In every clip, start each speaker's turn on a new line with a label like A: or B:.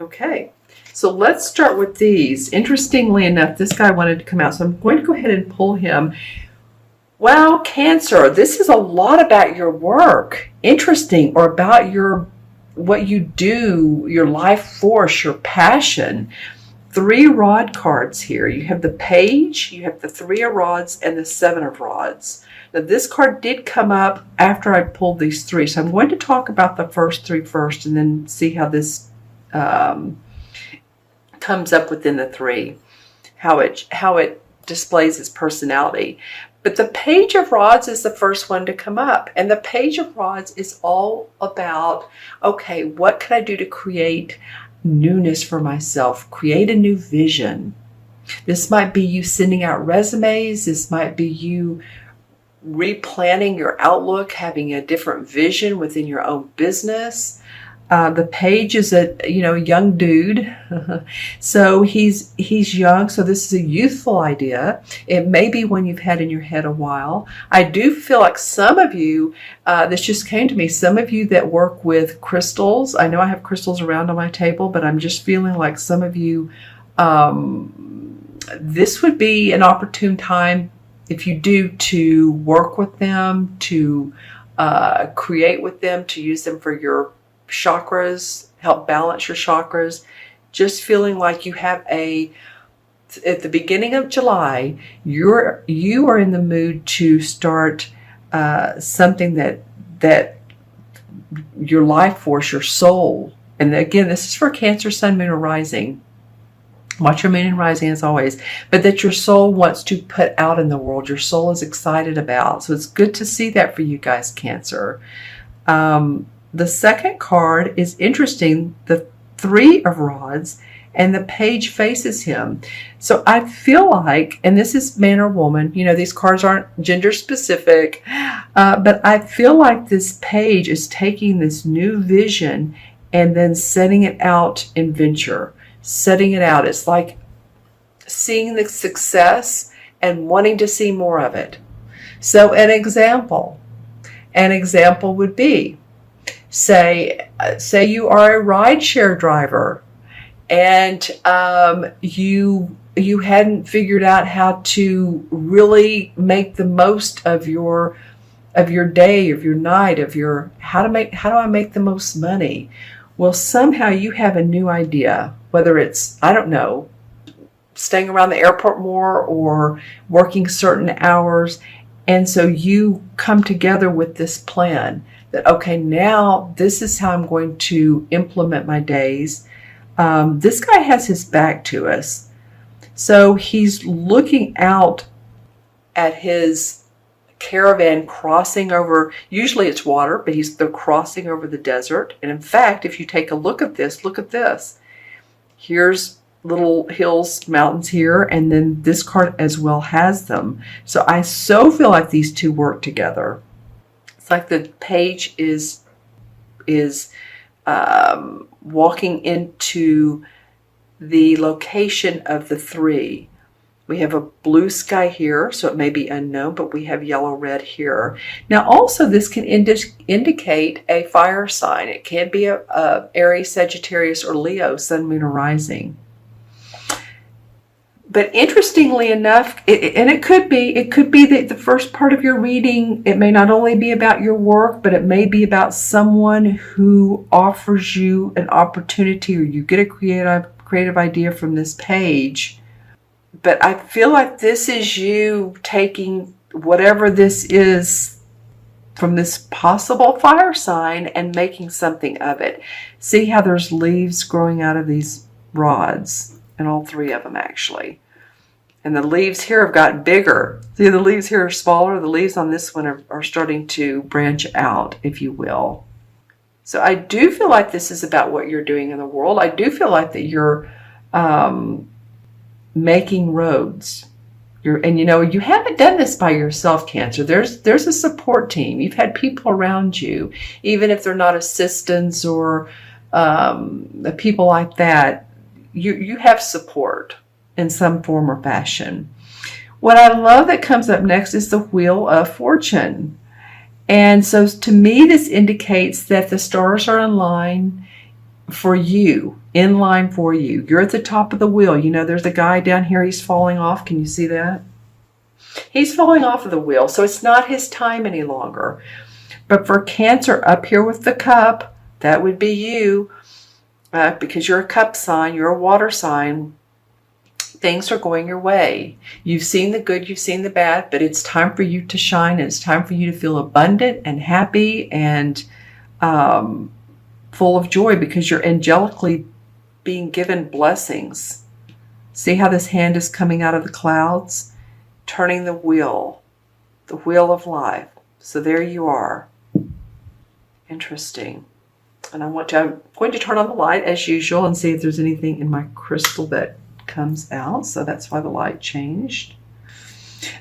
A: Okay, so let's start with these. Interestingly enough, this guy wanted to come out, so I'm going to go ahead and pull him. Wow, Cancer, this is a lot about your work. Interesting, or about what you do, your life force, your passion. 3 rod cards here. You have the Page, you have the 3 of Rods, and the 7 of Rods. Now this card did come up after I pulled these 3, so I'm going to talk about the first 3 first and then see how this comes up within the 3, how it displays his personality. But the Page of Rods is the first one to come up, and the Page of Rods is all about, okay, what can I do to create newness for myself, create a new vision? This might be you sending out resumes, this might be you replanning your outlook, having a different vision within your own business. The Page is a young dude, so he's young. So this is a youthful idea. It may be one you've had in your head a while. I do feel like some of you, this just came to me. Some of you that work with crystals. I know I have crystals around on my table, but I'm just feeling like some of you, this would be an opportune time if you do to work with them, to create with them, to use them for your chakras, help balance your chakras. Just feeling like you have at the beginning of July, you are in the mood to start something that your life force, your soul, and again, this is for Cancer, Sun, Moon, or Rising. Watch your Moon and Rising as always, but that your soul wants to put out in the world, your soul is excited about. So it's good to see that for you guys, Cancer. The second card is interesting, the 3 of Rods, and the Page faces him. So I feel like, and this is man or woman, these cards aren't gender specific, but I feel like this Page is taking this new vision and then setting it out in venture, setting it out. It's like seeing the success and wanting to see more of it. So an example would be, say you are a rideshare driver and you hadn't figured out how to really make the most of your day, of your night, of your how do I make the most money? Well, somehow you have a new idea, whether it's, I don't know, staying around the airport more or working certain hours, and so you come together with this plan that, okay, now this is how I'm going to implement my days. This guy has his back to us. So he's looking out at his caravan crossing over, usually it's water, but they're crossing over the desert. And in fact, if you take a look at this, Here's little hills, mountains here, and then this card as well has them. So I so feel like these two work together. It's like the Page is walking into the location of the 3. We have a blue sky here, so it may be unknown, but we have yellow-red here. Now, also, this can indicate a fire sign. It can be a Aries, Sagittarius, or Leo, Sun, Moon, or Rising. But interestingly enough, it could be that the first part of your reading, it may not only be about your work, but it may be about someone who offers you an opportunity, or you get a creative idea from this Page. But I feel like this is you taking whatever this is from this possible fire sign and making something of it. See how there's leaves growing out of these rods, and all 3 of them actually. And the leaves here have gotten bigger. See, the leaves here are smaller. The leaves on this one are starting to branch out, if you will. So I do feel like this is about what you're doing in the world. I do feel like that you're making roads. And you haven't done this by yourself, Cancer. There's a support team. You've had people around you, even if they're not assistants or people like that. You have support in some form or fashion. What I love that comes up next is the Wheel of Fortune. And so to me, this indicates that the stars are in line for you. in line for you. You're at the top of the wheel. You know, there's a guy down here. He's falling off. Can you see that? He's falling off of the wheel. So it's not his time any longer. But for Cancer, up here with the cup, that would be you. Because you're a cup sign. You're a water sign. Things are going your way. You've seen the good, you've seen the bad, but it's time for you to shine. It's time for you to feel abundant and happy and full of joy, because you're angelically being given blessings. See how this hand is coming out of the clouds? Turning the wheel of life. So there you are. Interesting. And I'm going to turn on the light as usual and see if there's anything in my crystal that comes out. So that's why the light changed.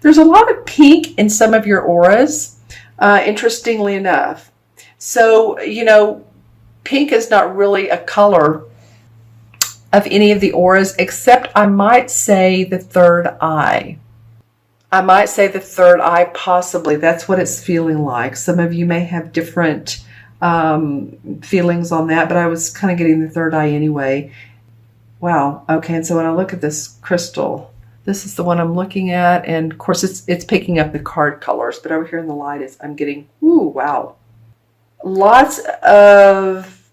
A: There's a lot of pink in some of your auras, interestingly enough. So, you know, pink is not really a color of any of the auras, except I might say the third eye. I might say the third eye, possibly. That's what it's feeling like. Some of you may have different feelings on that, but I was kind of getting the third eye anyway. Wow. Okay. And so when I look at this crystal, this is the one I'm looking at. And of course it's picking up the card colors, but over here in the light I'm getting, ooh, wow. Lots of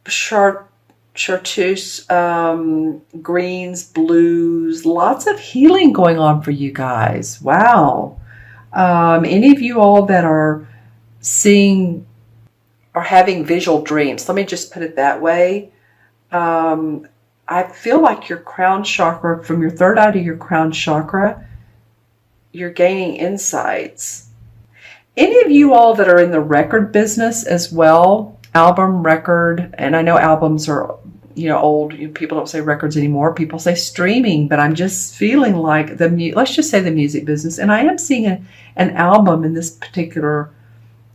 A: chartreuse, greens, blues, lots of healing going on for you guys. Wow. Any of you all that are seeing or having visual dreams, let me just put it that way. I feel like your crown chakra, from your third eye to your crown chakra, you're gaining insights. Any of you all that are in the record business as well, album, record, and I know albums are, you know, old. People don't say records anymore. People say streaming, but I'm just feeling like let's just say the music business. And I am seeing an album in this particular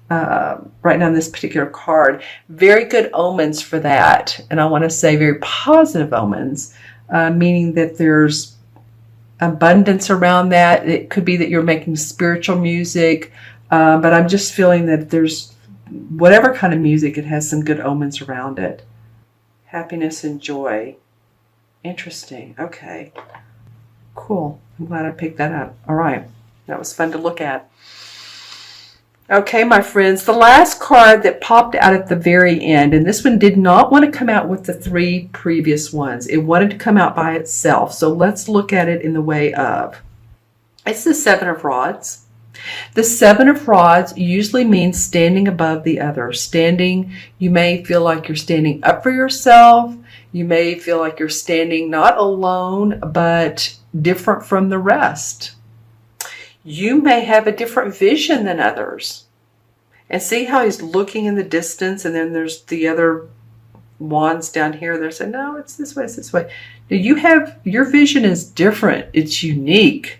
A: right now in this particular card. Very good omens for that. And I want to say very positive omens, meaning that there's abundance around that. It could be that you're making spiritual music, but I'm just feeling that there's whatever kind of music, it has some good omens around it. Happiness and joy. Interesting. Okay. Cool. I'm glad I picked that up. All right. That was fun to look at. Okay, my friends, the last card that popped out at the very end, and this one did not want to come out with the three previous ones. It wanted to come out by itself. So let's look at it in the way of, it's the Seven of Rods. The Seven of Rods usually means standing above the other. Standing, you may feel like you're standing up for yourself. You may feel like you're standing not alone, but different from the rest. You may have a different vision than others. And see how he's looking in the distance, and then there's the other wands down here. They're saying, no, it's this way, it's this way. Now your vision is different. It's unique.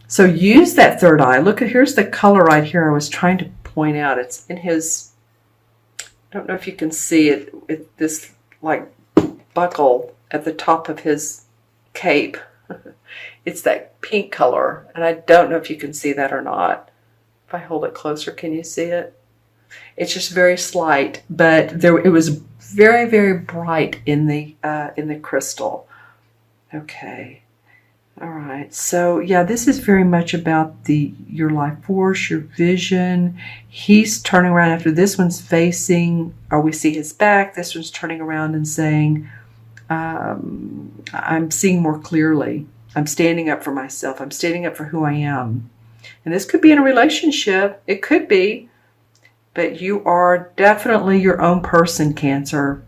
A: So use that third eye. Look, here's the color right here I was trying to point out. It's in his, I don't know if you can see it, this like buckle at the top of his cape. It's that pink color, and I don't know if you can see that or not. If I hold it closer, can you see it? It's just very slight, but it was very, very bright in the crystal. Okay. All right. So yeah, this is very much about your life force, your vision. He's turning around after this one's facing, or we see his back. This one's turning around and saying, I'm seeing more clearly. I'm standing up for myself. I'm standing up for who I am. And this could be in a relationship. It could be. But you are definitely your own person, Cancer.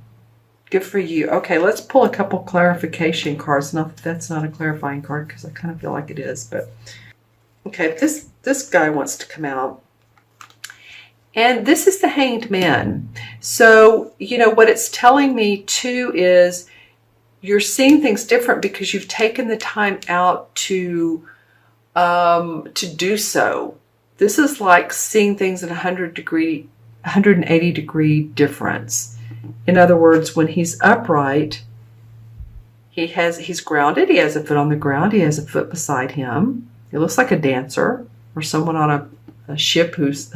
A: Good for you. Okay, let's pull a couple clarification cards. Not that that's not a clarifying card, because I kind of feel like it is. But okay, this guy wants to come out. And this is the Hanged Man. So, you know, what it's telling me too is you're seeing things different because you've taken the time out to do so. This is like seeing things in 180 degree difference. In other words, when he's upright, he's grounded. He has a foot on the ground. He has a foot beside him. He looks like a dancer or someone on a ship who's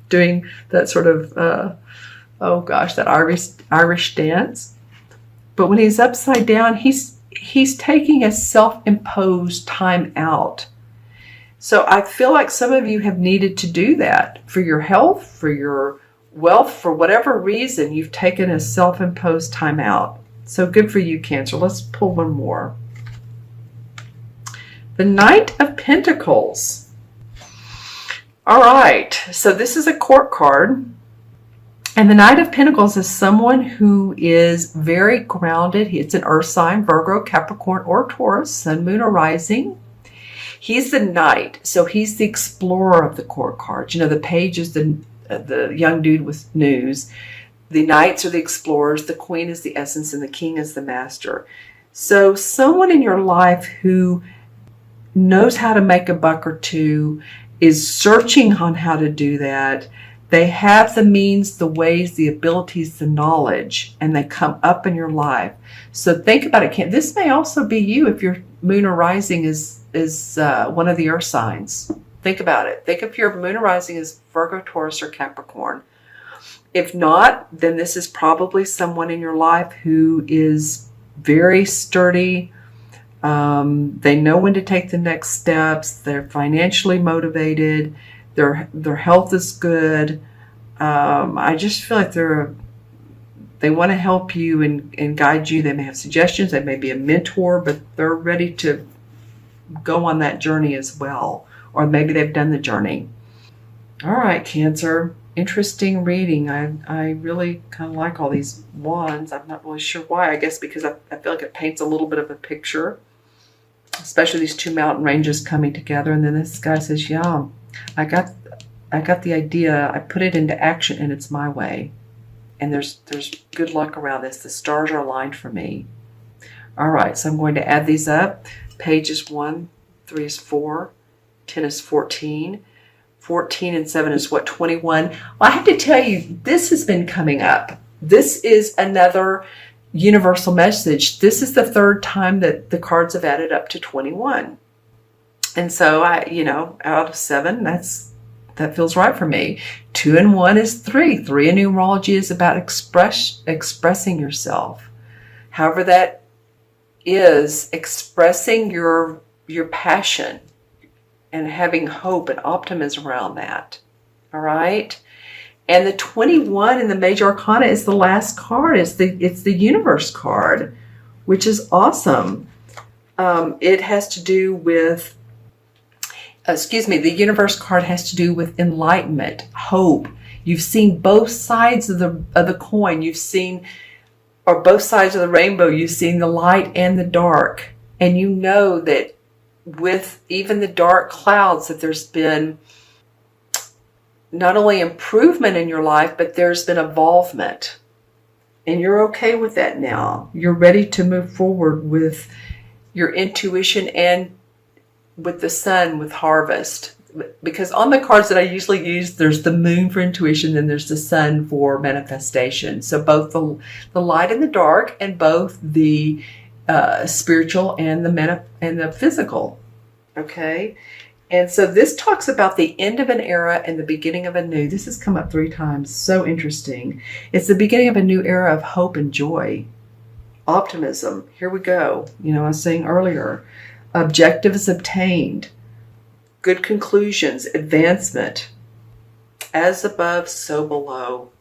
A: doing that sort of, oh gosh, that Irish dance. But when he's upside down, he's taking a self-imposed time out. So I feel like some of you have needed to do that for your health, for your wealth, for whatever reason. You've taken a self-imposed time out. So good for you, Cancer. Let's pull one more. The Knight of Pentacles. All right, so this is a court card. And the Knight of Pentacles is someone who is very grounded. It's an earth sign, Virgo, Capricorn, or Taurus, sun, moon, or rising. He's the knight, so he's the explorer of the court cards. You know, the page is the young dude with news. The knights are the explorers, the queen is the essence, and the king is the master. So someone in your life who knows how to make a buck or two, is searching on how to do that. They have the means, the ways, the abilities, the knowledge, and they come up in your life. So think about it. This may also be you if your moon or rising is one of the earth signs. Think about it. Think if your moon or rising is Virgo, Taurus, or Capricorn. If not, then this is probably someone in your life who is very sturdy. They know when to take the next steps. They're financially motivated. Their health is good. I just feel like they want to help you and guide you. They may have suggestions. They may be a mentor, but they're ready to go on that journey as well. Or maybe they've done the journey. All right, Cancer. Interesting reading. I really kind of like all these wands. I'm not really sure why. I guess because I feel like it paints a little bit of a picture, especially these two mountain ranges coming together. And then this guy says, yeah, I got the idea. I put it into action and it's my way. And there's good luck around this. The stars are aligned for me. All right, so I'm going to add these up. Page is 1, 3 is 4, 10 is 14. 14 and 7 is what, 21? Well, I have to tell you, this has been coming up. This is another universal message. This is the third time that the cards have added up to 21. And so out of 7, that feels right for me. 2 and 1 is 3. 3 in numerology is about expressing yourself. However that is, expressing your passion and having hope and optimism around that. All right? And the 21 in the major arcana is the last card. It's the universe card, which is awesome. It has to do with, the universe card has to do with enlightenment, hope. You've seen both sides of the coin. You've seen, or both sides of the rainbow. You've seen the light and the dark. And you know that with even the dark clouds, that there's been not only improvement in your life, but there's been evolvement. And you're okay with that now. You're ready to move forward with your intuition and with the sun, with harvest. Because on the cards that I usually use, there's the moon for intuition, and there's the sun for manifestation. So both the light and the dark, and both the spiritual and the physical. Okay? And so this talks about the end of an era and the beginning of a new. This has come up 3 times. So interesting. It's the beginning of a new era of hope and joy. Optimism. Here we go. I was saying earlier, objectives obtained. Good conclusions. Advancement. As above, so below.